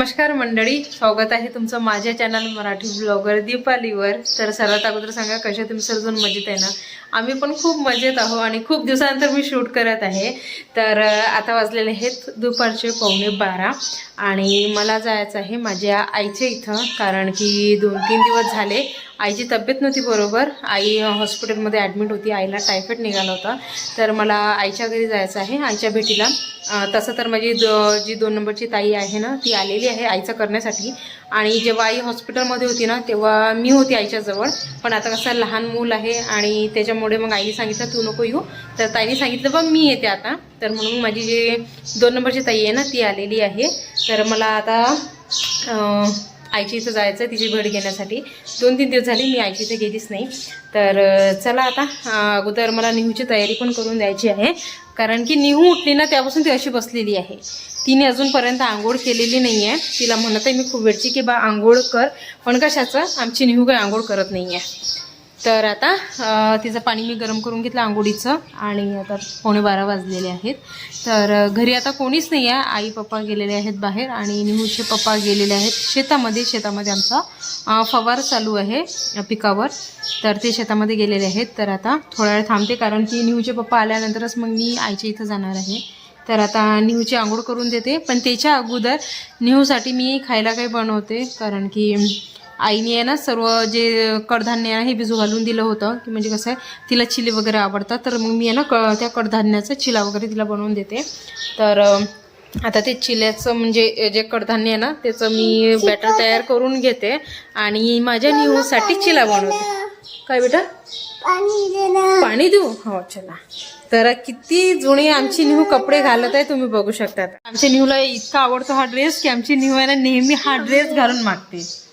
नमस्कार मंडळी, स्वागत आहे तुमचं माझ्या चॅनल मराठी ब्लॉगर दीपालीवर। तर सर्वात अगोदर सांगा कशा तुम्ही सर्वजण मजेत आहे ना? आम्ही पण खूप मजेत आहोत आणि खूप दिवसानंतर मी शूट करत आहे। तर आता वाजलेले आहेत दुपारचे 11:15 आणि मला जायचं आहे माझ्या आईच्या इथं, कारण की 2-3 दिवस झाले आईची तब्येत नव्हती बरोबर। आई हॉस्पिटलमध्ये ॲडमिट होती, आईला टायफॉइड निघाला होता। तर मला आईच्या घरी जायचं आहे, आईच्या भेटीला। तसं तर माझी जी 2 नंबरची ताई आहे ना, ती आलेली आहे आईचं करण्यासाठी। आणि जेव्हा आई हॉस्पिटलमध्ये होती ना, तेव्हा मी होती आईच्या जवळ। पण आता कसं लहान मूल आहे आणि त्याच्यामुळे मग आईने सांगितलं तू नको येऊ, तर ताईने सांगितलं बघ मी येते आता। तर म्हणून माझी जी 2 नंबरची ताई आहे ना, ती आलेली आहे। तर मला आता आईच्या इथं जायचं आहे तिची भेट घेण्यासाठी। 2-3 दिवस झाले मी आईच्या इथं गेलीच नाही। तर चला आता अगोदर मला निहूची तयारी पण करून द्यायची आहे, कारण की निहू उठली ना त्यापासून ती अशी बसलेली आहे। तिने अजूनपर्यंत आंघोळ केलेली नाही आहे। तिला म्हणत आहे मी खूप वेळची की बा आंघोळ कर, पण कशाचं आमची निहू काही आंघोळ करत नाही आहे। तर आता तिचं पाणी मी गरम करून घेतलं आंघोळीचं, आणि आता 11:15 वाजलेले आहेत। तर घरी आता कोणीच नाही आहे, आई पप्पा गेलेले आहेत बाहेर आणि निहूचे पप्पा गेलेले आहेत शेतामध्ये। शेतामध्ये आमचा फवार चालू आहे पिकावर, तर ते शेतामध्ये गेलेले आहेत। तर आता थोडा वेळ थांबते, कारण की निहूचे पप्पा आल्यानंतरच मग मी आईच्या इथं जाणार आहे। तर आता निहूची आंघोळ करून देते, पण त्याच्या अगोदर निहूसाठी मी खायला काही बनवते, कारण की आईने आहे ना सर्व जे कडधान्य आहे हे भिजू घालून दिलं होतं, की म्हणजे कसं आहे तिला चिली वगैरे आवडतात। तर मग मी आहे ना त्या कडधान्याचा चिला वगैरे तिला बनवून देते। तर आता ते चिल्याचं म्हणजे जे कडधान्य आहे ना त्याचं मी बॅटर तयार करून घेते आणि माझ्या निहूसाठी चिला बनवते। काय बेटा पाणी देऊ? हो चला। तर किती जुने आमची निहू कपडे घालत आहे तुम्ही बघू शकता। आमच्या निहूला इतका आवडतो हा ड्रेस की आमची निहू आहे ना नेहमी हा ड्रेस घालून मागते।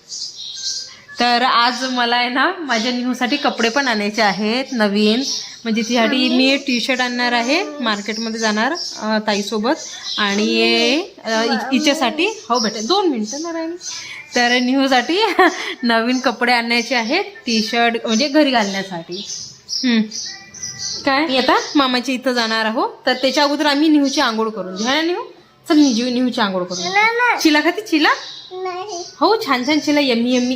तर आज मला आहे ना माझ्या निहूसाठी कपडे पण आणायचे आहेत नवीन, म्हणजे तिसाठी मी टी-शर्ट आणणार आहे, मार्केटमध्ये जाणार ताईसोबत। आणि हिच्यासाठी हो बेटा 2 मिनिटं ना राणी। तर निहूसाठी नवीन कपडे आणायचे आहेत, टी-शर्ट म्हणजे घरी घालण्यासाठी। काय आता मामाच्या इथं जाणार आहोत, तर त्याच्या अगोदर आम्ही निहूची आंघोळ करून घेऊ ना। निहू चल, निहूची आंघोळ करून। चिला खाते? चिला हो छान छान चिला, यम्मी यम्मी।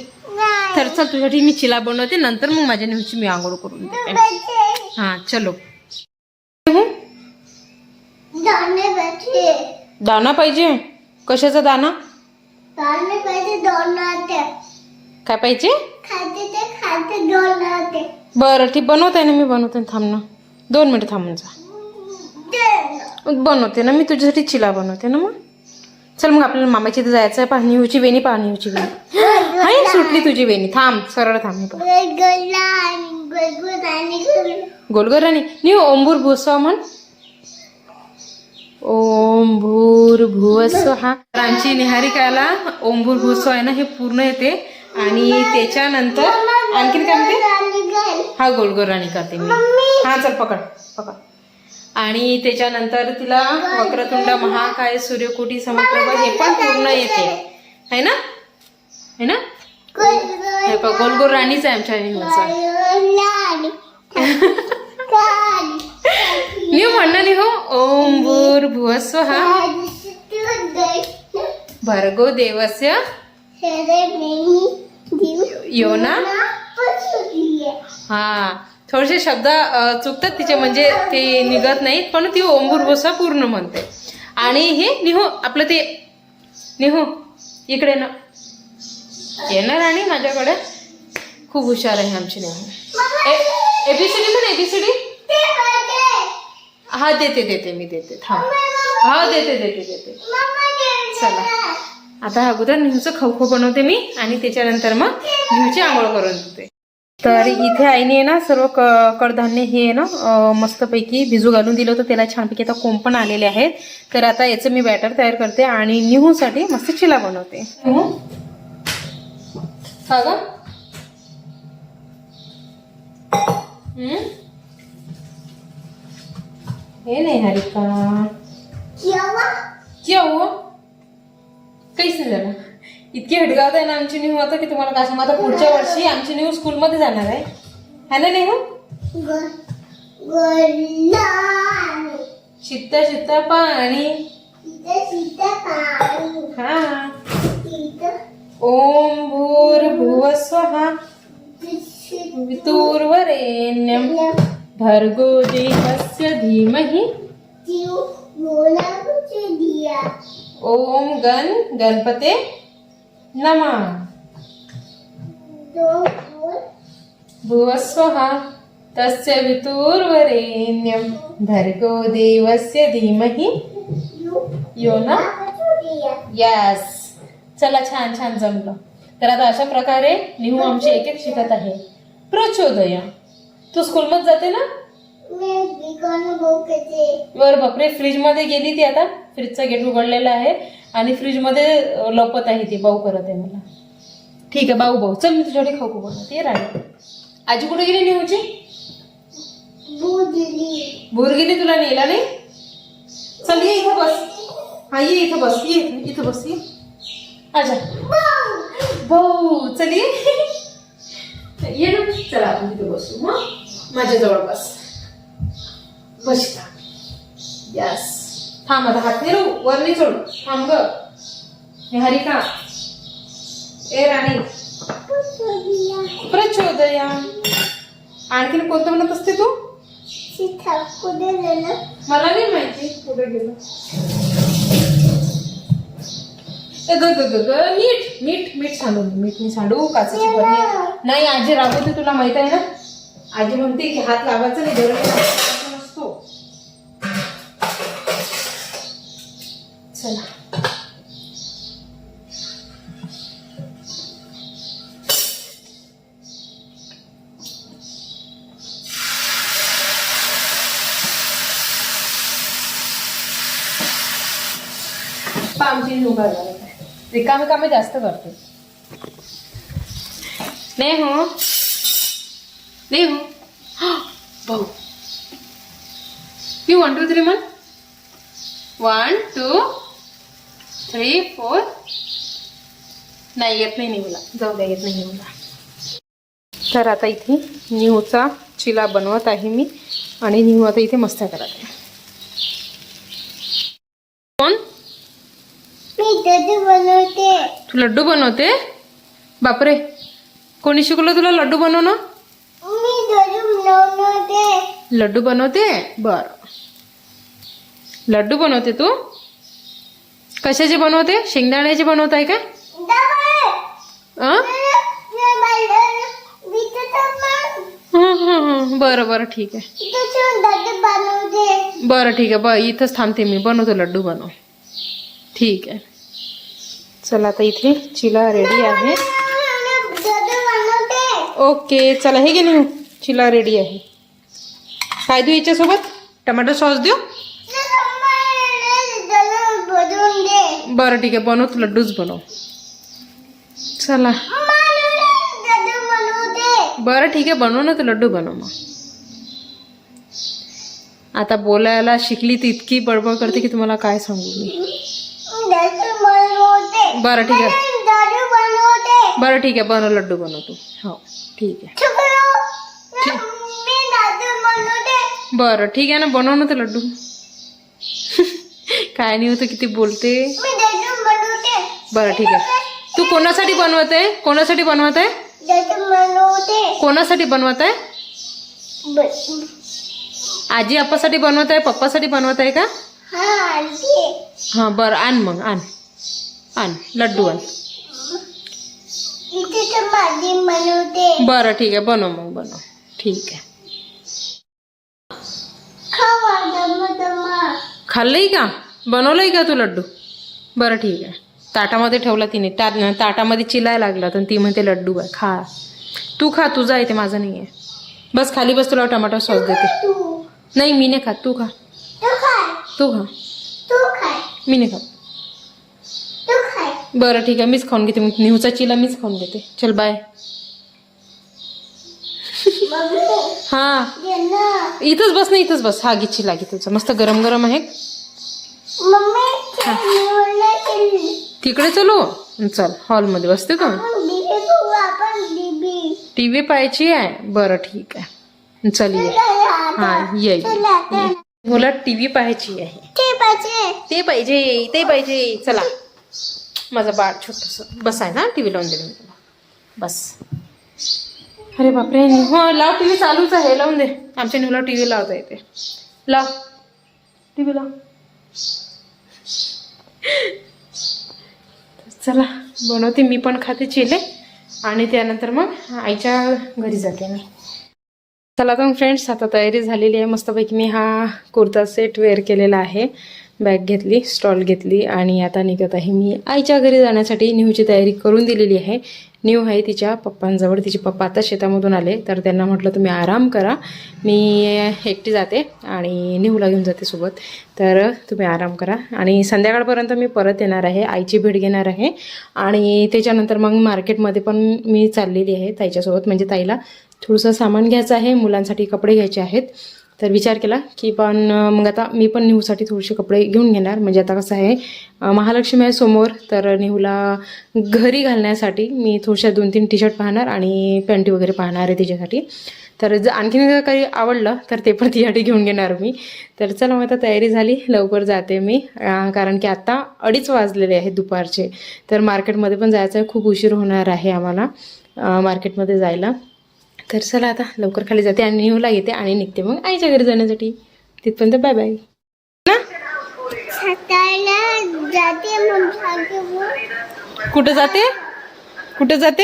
तर चल तुझ्यासाठी मी चिला बनवते, नंतर मग माझ्या निहूची मी आंघोळ करून देते। हां चलो। दाना पाहिजे? कशाचा दाना? काय पाहिजे? बरं ठीक, बनवते ना मी, बनवते। थांब ना 2 मिनिटं थांबून जा, बनवते ना मी तुझ्यासाठी चिला बनवते ना। मग चल मग आपल्याला मामाची इथे जायचं आहे। निहूची वेणी पहा, निहूची वेणी हाय सुटली तुझी वेणी। थांब सरळ थांब। गोलगोल राणी निहू ओम भूर भुवस्व म्हण, ओम भूर भुवस्व। हा आमची निहारिकाला ओम भूर भुवस्व आहे ना हे पूर्ण येते, आणि त्याच्यानंतर आणखीन काय म्हणते? हा गोलगोल राणी करते मी। हा चल पकड पकड। आणि त्याच्यानंतर तिला वक्रतुंड महाकाय सूर्यकोटी समप्रभ हे पण पूर्ण येते, है ना? है ना? हे पण गोलगोल राणीच आहे आमच्या निहूचा। निहू म्हणणं निहू ओम भूर भुवस्व हा भर्गो देवस्य योना। हा थोडेसे शब्द चुकतात तिचे, म्हणजे ते निघत नाहीत, पण ती ओम भूर भुवस्व पूर्ण म्हणते। आणि हे निहू आपलं ते निहू इकडे ना येणार, आणि माझ्याकडे खूप हुशार आहे आमची निहू। एबीसीडी म्हण, एबीसीडी। हा देते मी देते, थांब। हा देते। चला आता अगोदर निहूचं खो बनवते मी, आणि त्याच्यानंतर मग निहूची आंघोळ करून देते। तर इथे आईने ना सर्व कडधान्य हे ना मस्तपैकी भिजू घालून दिलं होतं, त्याला छानपैकी आता कोंब पण आलेले आहेत। तर आता याचं मी बॅटर तयार करते आणि निहूसाठी मस्त चिला बनवते। का ग? हे नाही हारिका क्या हुआ? काहीच नाही झालं। इतकी हटगावत आहे ना आमची निहू आता की तुम्हाला काय सांगू। आता पुढच्या वर्षी आमची निहू स्कूलमध्ये जाणार आहे, है ना निहू? शिता शिता पाणी, हा ओम भूर्भुवः स्वः वितुर्वरेण्यं भर्गो देवस्य धीमहि ओम गणपते नमः भुवः स्वः तस्य वितुर्वरेण्यं भर्गो देवस्य धीमहि यो न यस. चला छान छान जमलं. तर आता अशा प्रकारे निहू आमची एक एक शिकत आहे. प्रचोदय. तू स्कूलमध्ये जाते ना? बर बापरे, फ्रीज मध्ये गेली ती. आता फ्रीजचा गेट उघडलेला आहे आणि फ्रीज मध्ये लपत आहे ती. बाऊ करत आहे मला. ठीक आहे बाऊ भाऊ, चल मी तुझ्याकडे खाऊ बनवते. राणी आजी कुठे गेली निहूची? भूर गेली, तुला नेला नाही? चल ये इथं बस. हा ये इथं बस. ये इथं बस. ये आजा भाऊ, चल ये ये ना. चला आपण तिथे बसू. मग माझ्याजवळ बस. बस का? यस. थांब आता, हात नाही रो वर नाही चढ. थांब ग निहारिका. ए राणी प्रचोदया. आणखीन कोणतं म्हणत असते तू? मला नाही माहिती कुठे गेलं. मीठ मीठ मीठ सांडू. मीठ नाही सांडू. काचेची बरणी नाही. आजी राबवते, तुला माहित आहे ना. आजी म्हणते की हात लावायचा नाही, बरोबर नसतो. चला आमची रिकामे कामे जास्त करते. नाही हो नाही हो भाऊ. मी 1 2 3 म्हण. 1 2 3 4. नाही येत नाही निहूला. जाऊ द्या, येत नाही निहूला. तर आता इथे निहूचा चिला बनवत आहे मी आणि निहू आता इथे मस्त करत आहे. कोण? बनवते. तू लड्डू बनवते? बापरे, कोणी शिकवलं तुला लड्डू बनवणं? लड्डू बनवते. बर, लड्डू बनवते तू? कशाचे बनवते? शेंगदाण्याचे बनवत आहे का? बरं बरं ठीक आहे. बरं ठीक आहे. इथंच थांबते मी. बनवतो लड्डू. बनव. ठीक आहे. चला आता इथे चिला रेडी आहे. ओके चला, हे घे निहू. चिला रेडी आहे. काय देऊ याच्यासोबत? टमाटर सॉस देऊ? बरं ठीक आहे, बनव. तू लड्डूच बनव. चला बरं ठीक आहे, बनव ना तू लड्डू. बनव मग. आता बोलायला शिकली तर इतकी बडबड करते की तुम्हाला काय सांगू मी. बरं ठीक आहे. बरं ठीक आहे, बनव लड्डू. बनव तू. हो ठीक आहे. बरं ठीक आहे ना, बनव ना तर लड्डू. काय नाही होतं, किती बोलते. बरं ठीक आहे. तू कोणासाठी बनवत आहे? कोणासाठी बनवत आहे? कोणासाठी बनवत आहे? आजी आप्पासाठी बनवत आहे? पप्पासाठी बनवत आहे का? हा बरं, आण मग. आण आण लड्डू आण. बरं ठीक आहे, बनव मग. बनव. ठीक आहे. खाल्लंय का? बनवलंय का तू लड्डू? बरं ठीक आहे. ताटामध्ये ठेवला तिने. ताटामध्ये चिलायला लागला तर ती म्हणते लड्डू आहे, खा. तू खा, तुझा आहे ते, माझा नाही आहे. बस खाली बस, तुला टमाटर सॉस देते. नाही मी नाही खात, तू खा. तू खा. मी नाही खात. बरं ठीक आहे, मीच खाऊन घेते. निहूचा चिला मीच खाऊन घेते. चल बाय. हा इथंच बस. नाही इथंच बस. हा घे चिला, घे तुझा. मस्त गरम गरम आहे. तिकडे चलो. चल हॉलमध्ये बसते का? टीव्ही पाहायची आहे. बरं ठीक आहे, चल ये. हा ये. मला टीव्ही पाहायची आहे. ते पाहिजे ते पाहिजे. चला माझं बाळ छोटंसं बस आहे ना, टी व्ही लावून दे मी तुला बस. अरे बापरे, हो लाव, टी व्ही चालूच आहे, लावून दे. आमच्या निवला टी व्ही लावता येते, लाव टी व्ही लाव. चला बनवते मी पण, खाते चिले आणि त्यानंतर मग आईच्या घरी जाते मी. चला तर फ्रेंड्स, आता तयारी झालेली आहे मस्तपैकी. मी हा कुर्ता सेट वेअर केलेला आहे, बॅग घेतली, स्टॉल घेतली आणि आता निघत आहे मी आईच्या घरी जाण्यासाठी. निहूची तयारी करून दिलेली आहे. निहू आहे तिच्या पप्पांजवळ, तिचे पप्पा आता शेतामधून आले तर त्यांना म्हटलं तुम्ही आराम करा, मी एकटी जाते आणि निहूला घेऊन जाते सोबत, तर तुम्ही आराम करा. आणि संध्याकाळपर्यंत मी परत येणार आहे, आईची भेट घेणार आहे आणि त्याच्यानंतर मग मार्केटमध्ये पण मी चाललेली आहे ताईच्यासोबत. म्हणजे ताईला थोडंसं सामान घ्यायचं आहे, मुलांसाठी कपडे घ्यायचे आहेत. तर विचार केला की पण मग आता मी पण निहूसाठी थोडेसे कपडे घेऊन घेणार. म्हणजे आता कसं आहे, महालक्ष्मी आहे समोर, तर निहूला घरी घालण्यासाठी मी थोड्याशा 2-3 टी शर्ट पाहणार आणि पॅन्टी वगैरे पाहणार आहे तिच्यासाठी. तर जर आणखीन काही आवडलं तर ते पण तिच्यासाठी घेऊन घेणार मी. तर चला मग आता तयारी झाली, लवकर जाते मी, कारण की आता 2:30 वाजलेले आहेत दुपारचे. तर मार्केटमध्ये पण जायचं आहे, खूप उशीर होणार आहे आम्हाला मार्केटमध्ये जायला. तर चला आता लवकर खाली जाते आणि निहूला येते आणि निघते मग आईच्या घरी जाण्यासाठी. तिथपर्यंत बाय बाय ना. कुठं जाते, कुठं जाते,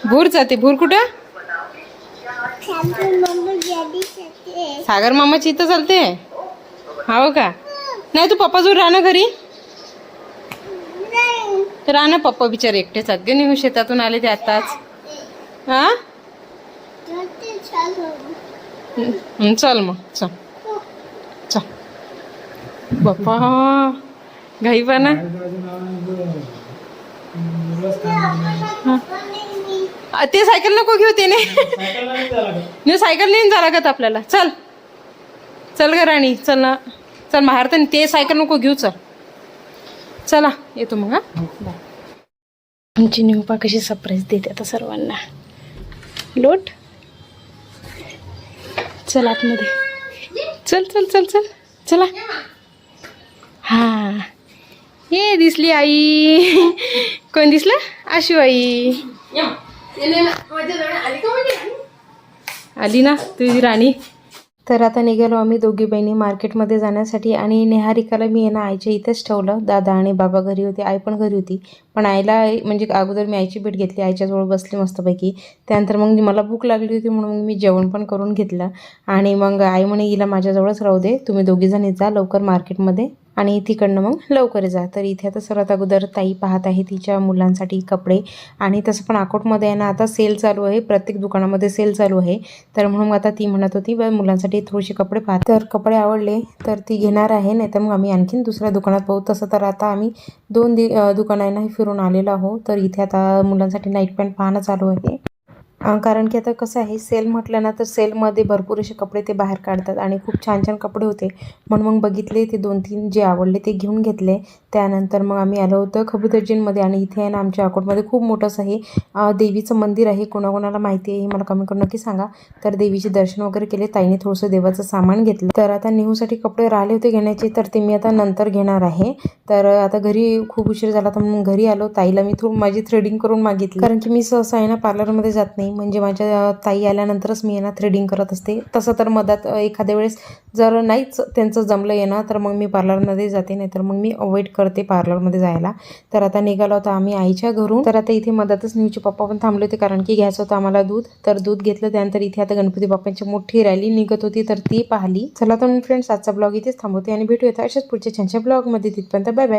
भूर जाते. भूर कुठं, सागर मामाची इथं चालते. हो का, नाही तू पप्पाजवळ राहा ना घरी, राहा ना. पप्पा बिचारे एकटेच आहेत ग, निहू शेतातून आले ते आताच. हा चल मग, चल चल. बाप्पा घाई पाना. ते सायकल नको घेऊ, ते नाही सायकल नाही झाला का आपल्याला. चल चल ग राणी, चल ना, चल बाहेर. तर ते सायकल नको घेऊ, चल. चला येतो मग. हा बाय. आमची निवपा कशी सरप्राईज देते आता सर्वांना. लोट, चल आतमध्ये, चल चल चल चल चला. हा ये दिसली आई. कोण दिसलं, आशू आई आली ना तुझी राणी. तर आता निघालो आम्ही दोघी बहिणी मार्केटमध्ये जाण्यासाठी आणि नेहारिकाला मी आहे ना आईच्या इथेच ठेवलं. दादा आणि बाबा घरी होते, आई पण घरी होती, पण आईला म्हणजे अगोदर मी आईची भेट घेतली, आईच्याजवळ बसली मस्तपैकी. त्यानंतर मग मला भूक लागली होती म्हणून मी जेवण पण करून घेतलं आणि मग आई म्हणे हिला माझ्याजवळच राहू दे, तुम्ही दोघीजणी जा लवकर मार्केटमध्ये आणि तिकडनं मग लवकर जा. तर इथे आता सर्वात अगोदर ताई पाहत आहे तिच्या मुलांसाठी कपडे. आणि तसं पण अकोटमध्ये आहे ना आता सेल चालू आहे, प्रत्येक दुकानामध्ये सेल चालू आहे. तर म्हणून आता ती म्हणत होती मुलांसाठी थोडेसे कपडे पाहत, तर कपडे आवडले तर ती घेणार आहे, नाही तर मग आम्ही आणखीन दुसऱ्या दुकानात पाहू. तसं तर आता आम्ही 2 दुकानांनाही फिरून आलेलो आहोत. तर इथे आता मुलांसाठी नाईट पॅन्ट पाहणं चालू आहे, कारण की आता कसं आहे सेल म्हटलं ना तर सेलमध्ये भरपूर असे कपडे ते बाहेर काढतात आणि खूप छान छान कपडे होते. म्हणून मग बघितले ते 2-3 जे आवडले ते घेऊन घेतले. त्यानंतर मग आम्ही आलो होतो खबुदर्जींमध्ये आणि इथे आहे ना आमच्या अकोटमध्ये खूप मोठं असं हे देवीचं मंदिर आहे. कोणाकोणाला माहिती आहे मला कमेंट करून नक्की सांगा. तर देवीचे दर्शन वगैरे केले, ताईने थोडंसं देवाचं सामान घेतलं. तर आता निहूसाठी कपडे राहिले होते घेण्याचे, तर ते मी आता नंतर घेणार आहे. तर आता घरी खूप उशीर झाला तर मग घरी आलो. ताईला मी माझी थ्रेडिंग करून मागितली, कारण की मी सहसा आहे ना पार्लरमध्ये जात नाही, म्हणजे माझ्या ताई आल्यानंतरच मी यांना थ्रेडिंग करत असते. तसं तर मधात एखाद्या वेळेस जर नाहीच त्यांचं जमलं येणं तर मग मी पार्लरमध्ये जाते, नाही तर मग मी अवॉइड करते पार्लरमध्ये जायला. तर आता निघालो होता आम्ही आईच्या घरून. तर आता इथे मधातच निहूचे पप्पा पण थांबले होते, कारण की घ्यायचं होतं आम्हाला दूध. तर दूध घेतलं. त्यानंतर इथे आता गणपती बाप्पांची मोठी रॅली निघत होती, तर ती पाहिली. चला तर फ्रेंड्स आजचा ब्लॉग इथेच थांबवते आणि भेटूया अशाच पुढच्या छानशा ब्लॉगमध्ये. तिथपर्यंत बाय बाय.